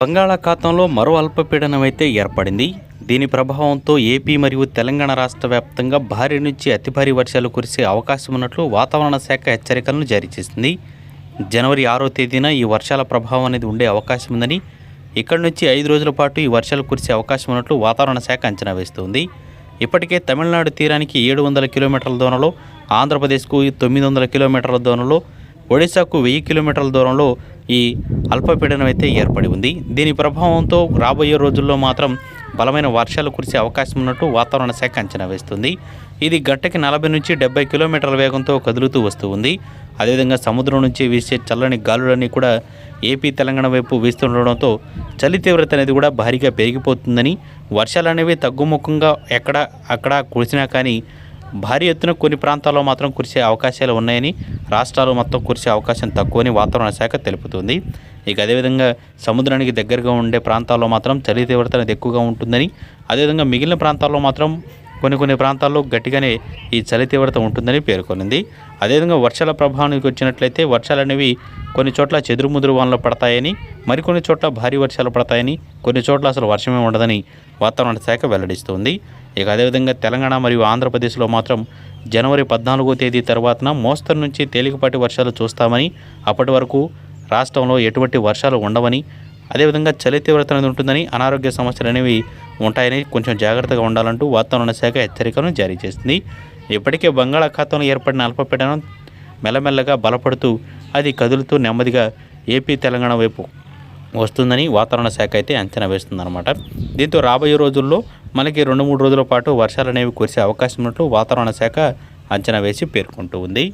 బంగాళాఖాతంలో మరో అల్పపీడనం అయితే ఏర్పడింది. దీని ప్రభావంతో ఏపీ మరియు తెలంగాణ రాష్ట్ర వ్యాప్తంగా భారీ నుంచి అతి భారీ వర్షాలు కురిసే అవకాశం ఉన్నట్లు వాతావరణ శాఖ హెచ్చరికలను జారీ చేసింది. జనవరి 6వ తేదీన ఈ వర్షాల ప్రభావం అనేది ఉండే అవకాశం ఉందని, ఇక్కడి నుంచి 5 రోజుల పాటు ఈ వర్షాలు కురిసే అవకాశం ఉన్నట్లు వాతావరణ శాఖ అంచనా వేస్తుంది. ఇప్పటికే తమిళనాడు తీరానికి 700 కిలోమీటర్ల దూరంలో, ఆంధ్రప్రదేశ్కు 900 కిలోమీటర్ల దూరంలో, ఒడిశాకు 1000 కిలోమీటర్ల దూరంలో ఈ అల్పపీడనం అయితే ఏర్పడి ఉంది. దీని ప్రభావంతో రాబోయే రోజుల్లో మాత్రం బలమైన వర్షాలు కురిసే అవకాశం ఉన్నట్టు వాతావరణ శాఖ అంచనా వేస్తుంది. ఇది గంటకి 40 నుంచి 70 కిలోమీటర్ల వేగంతో కదులుతూ వస్తూ ఉంది. అదేవిధంగా సముద్రం నుంచి వీసే చల్లని గాలులన్నీ కూడా ఏపీ తెలంగాణ వైపు వీస్తుండడంతో చలి తీవ్రత అనేది కూడా భారీగా పెరిగిపోతుందని, వర్షాలు అనేవి తగ్గుముఖంగా అక్కడ కురిసినా కానీ భారీ ఎత్తున కొన్ని ప్రాంతాల్లో మాత్రం కురిసే అవకాశాలు ఉన్నాయని, రాష్ట్రాలు మొత్తం కురిసే అవకాశం తక్కువని వాతావరణ శాఖ తెలుపుతుంది. ఇక అదేవిధంగా సముద్రానికి దగ్గరగా ఉండే ప్రాంతాల్లో మాత్రం చలి తీవ్రత అనేది ఎక్కువగా ఉంటుందని, అదేవిధంగా మిగిలిన ప్రాంతాల్లో మాత్రం కొన్ని ప్రాంతాల్లో గట్టిగానే ఈ చలి తీవ్రత ఉంటుందని పేర్కొనింది. అదేవిధంగా వర్షాల ప్రభావానికి వచ్చినట్లయితే వర్షాలు అనేవి కొన్ని చోట్ల చెదురుముదురు వానలు పడతాయని, మరికొన్ని చోట్ల భారీ వర్షాలు పడతాయని, కొన్ని చోట్ల అసలు వర్షమే ఉండదని వాతావరణ శాఖ వెల్లడిస్తుంది. ఇక అదేవిధంగా తెలంగాణ మరియు ఆంధ్రప్రదేశ్లో మాత్రం జనవరి 14వ తేదీ తర్వాతన మోస్తరు నుంచి తేలికపాటి వర్షాలు చూస్తామని, అప్పటి వరకు రాష్ట్రంలో ఎటువంటి వర్షాలు ఉండవని, అదేవిధంగా చలి తీవ్రత అనేది ఉంటుందని, అనారోగ్య సమస్యలు అనేవి ఉంటాయని కొంచెం జాగ్రత్తగా ఉండాలంటూ వాతావరణ శాఖ హెచ్చరికలను జారీ చేసింది. ఇప్పటికే బంగాళాఖాతంలో ఏర్పడిన అల్పపీడనం మెల్లమెల్లగా బలపడుతూ అది కదులుతూ నెమ్మదిగా ఏపీ తెలంగాణ వైపు వస్తుందని వాతావరణ శాఖ అయితే అంచనా వేస్తుందన్నమాట. దీంతో రాబోయే రోజుల్లో మనకి 2-3 రోజుల పాటు వర్షాలు అనేవి కురిసే అవకాశం ఉన్నట్టు వాతావరణ శాఖ అంచనా వేసి పేర్కొంటూ ఉంది.